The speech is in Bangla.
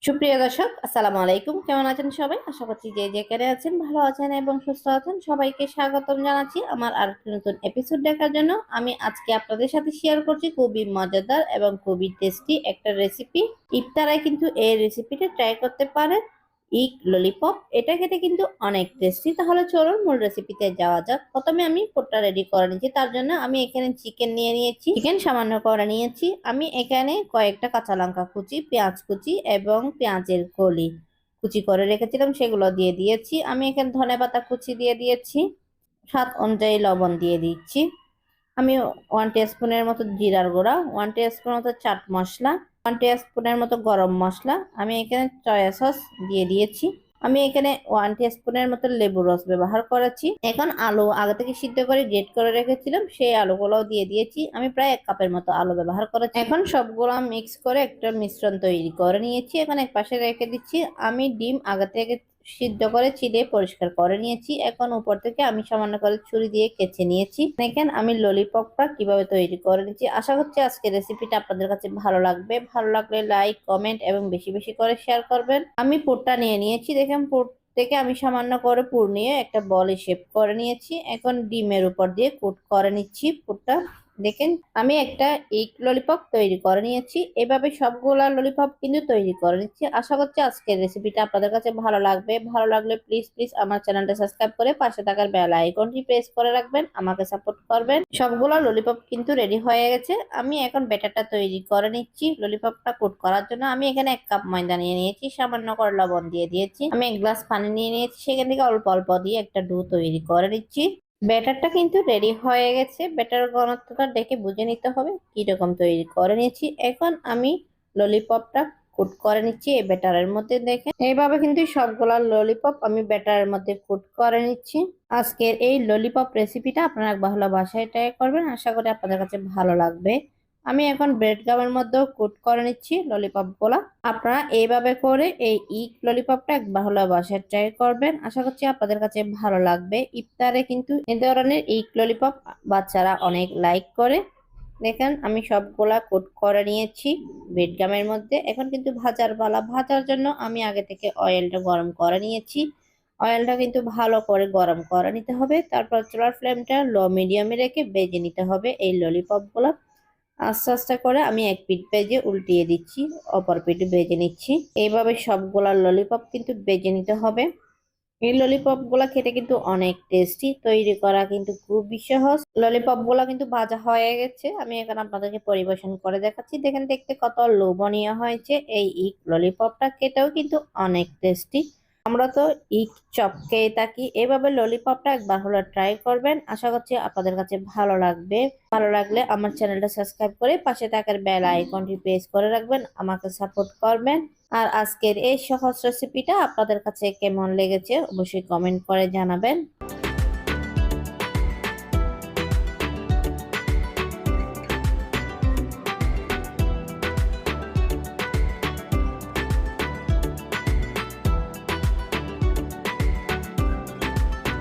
সুপ্রিয় দর্শক, আসসালামু আলাইকুম। কেমন আছেন সবাই? আশা করছি যে যেখানে আছেন ভালো আছেন এবং সুস্থ আছেন। সবাইকে স্বাগতম জানাচ্ছি আমার আরেকটি নতুন এপিসোড দেখার জন্য। আমি আজকে আপনাদের সাথে শেয়ার করছি খুবই মজাদার এবং খুবই টেস্টি একটা রেসিপি। ইফতারে কিন্তু এই রেসিপিটা ট্রাই করতে পারেন। ইক ললিপপ, এটা খেতে কিন্তু অনেক টেস্টি। তাহলে চলুন মূল রেসিপিতে যাওয়া যাক। প্রথমে আমি পুরটা রেডি করে নিচ্ছি। তার জন্য আমি এখানে চিকেন নিয়ে নিয়েছি, চিকেন সামান্য করে নিয়েছি। আমি এখানে কয়েকটা কাঁচা লঙ্কা কুচি, পেঁয়াজ কুচি এবং পেঁয়াজের কলি কুচি করে রেখেছিলাম, সেগুলো দিয়ে দিয়েছি। আমি এখানে ধনেপাতা কুচি দিয়ে দিয়েছি, স্বাদ অনুযায়ী লবণ দিয়ে দিচ্ছি। আমি 1 টিস্পুনের মতো জিরার গুঁড়া, 1 টিস্পুনের মতো চাট মশলা, 1 টিস্পুনের মতো গরম মশলা, আমি এখানে সয়া সস দিয়ে দিয়েছি। আমি এখানে 1 টিস্পুনের মতো লেবু রস ব্যবহার করেছি। এখন আলু আগে থেকে সিদ্ধ করে গ্রেট করে রেখেছিলাম, সেই আলুগুলো দিয়ে দিয়েছি। আমি প্রায় 1 কাপের মতো আলু ব্যবহার করেছি। এখন সবগুলো মিক্স করে একটা মিশ্রণ তৈরি করে নিয়েছি। এখন এক পাশে রেখে দিচ্ছি। আমি ডিম আগে থেকে সিদ্ধ করে চিড়ে পরিষ্কার করে নিয়েছি। এখন উপর থেকে আমি সামান্য করে ছুরি দিয়ে কেচে নিয়েছি। দেখেন আমি ললিপপটা কিভাবে তৈরি করে নিচ্ছি। আশা করছি আজকের রেসিপিটা আপনাদের কাছে ভালো লাগবে। ভালো লাগলে লাইক, কমেন্ট এবং বেশি বেশি করে শেয়ার করবেন। আমি পুরটা নিয়ে নিয়েছি। দেখেন পুর থেকে আমি সামান্য করে পুর নিয়ে একটা বলে শেপ করে নিয়েছি। এখন ডিমের উপর দিয়ে কোট করে নিচ্ছি পুরটা। দেখেন আমি একটা এগ ললিপপ তৈরি করে নিয়েছি। এভাবে সবগুলা ললিপপ কিন্তু তৈরি করে নিচ্ছি। আশা করছি আজকের রেসিপিটা আপনাদের কাছে ভালো লাগবে। ভালো লাগলে প্লিজ প্লিজ আমার চ্যানেলটা সাবস্ক্রাইব করে পাশে থাকার বেল আইকনটি প্রেস করে রাখবেন, আমাকে সাপোর্ট করবেন। সবগুলা ললিপপ কিন্তু রেডি হয়ে গেছে। আমি এখন ব্যাটারটা তৈরি করে নিচ্ছি। ললিপপটা কোট করার জন্য আমি এখানে 1 কাপ ময়দা নিয়ে নিয়েছি, সামান্য করে লবণ দিয়ে দিয়েছি। আমি 1 গ্লাস পানি নিয়ে নিয়েছি, সেখান থেকে অল্প অল্প দিয়ে একটা ডো তৈরি করে নিচ্ছি। ব্যাটারটা কিন্তু রেডি হয়ে গেছে। ব্যাটার ঘনত্বটা দেখে বুঝে নিতে হবে কিরকম তৈরি করে নিয়েছি। এখন আমি ললিপপটা কোট করে নিচ্ছি এই ব্যাটারের মধ্যে। দেখেন এইভাবে কিন্তু সবগুলা ললিপপ আমি ব্যাটারের মধ্যে কোট করে নিচ্ছি। আজকের এই ললিপপ রেসিপিটা আপনারা ভালো বাসায় ট্রাই করবেন, আশা করি আপনাদের কাছে ভালো লাগবে। আমি এখন ব্রেড গামের মধ্যেও কোট করে নিচ্ছি ললিপপ গুলা। আপনারা এইভাবে করে এই ইক ললিপপটা একবার হলো বাসায় ট্রাই করবেন, আশা করছি আপনাদের কাছে ভালো লাগবে। ইফতারে কিন্তু এই ধরনের ইক ললিপপ বাচ্চারা অনেক লাইক করে। দেখেন আমি সবগুলা কোট করে নিয়েছি ব্রেড গামের মধ্যে। এখন কিন্তু ভাজার পালা। ভাজার জন্য আমি আগে থেকে অয়েলটা গরম করে নিয়েছি। অয়েলটা কিন্তু ভালো করে গরম করে নিতে হবে। তারপর চুলার ফ্লেমটা লো মিডিয়ামে রেখে ভেজে নিতে হবে এই ললিপপ গুলা। আস্তে আস্তে করে আমি এক পিঠ ভেজে উল্টিয়ে দিচ্ছি, অপর পিঠ ভেজে নিচ্ছি। এইভাবে সবগুলা ললিপপ কিন্তু ভেজে নিতে হবে। এই ললিপপ গুলা খেতে কিন্তু অনেক টেস্টি, তৈরি করা কিন্তু খুবই সহজ। ললিপপ গুলা কিন্তু ভাজা হয়ে গেছে, আমি এখন আপনাদেরকে পরিবেশন করে দেখাচ্ছি। দেখেন দেখতে কত লোভনীয় হয়েছে। এই ইক ললিপপটা খেতেও কিন্তু অনেক টেস্টি। আমরা তো ইক চপ খেয়ে থাকি, এভাবে ললিপপটা একবার হলো ট্রাই করবেন, আশা করছি আপনাদের কাছে ভালো লাগবে। ভালো লাগলে আমার চ্যানেলটা সাবস্ক্রাইব করে পাশে থাকার বেল আইকনটি প্রেস করে রাখবেন, আমাকে সাপোর্ট করবেন। আর আজকের এই সহজ রেসিপিটা আপনাদের কাছে কেমন লেগেছে অবশ্যই কমেন্ট করে জানাবেন।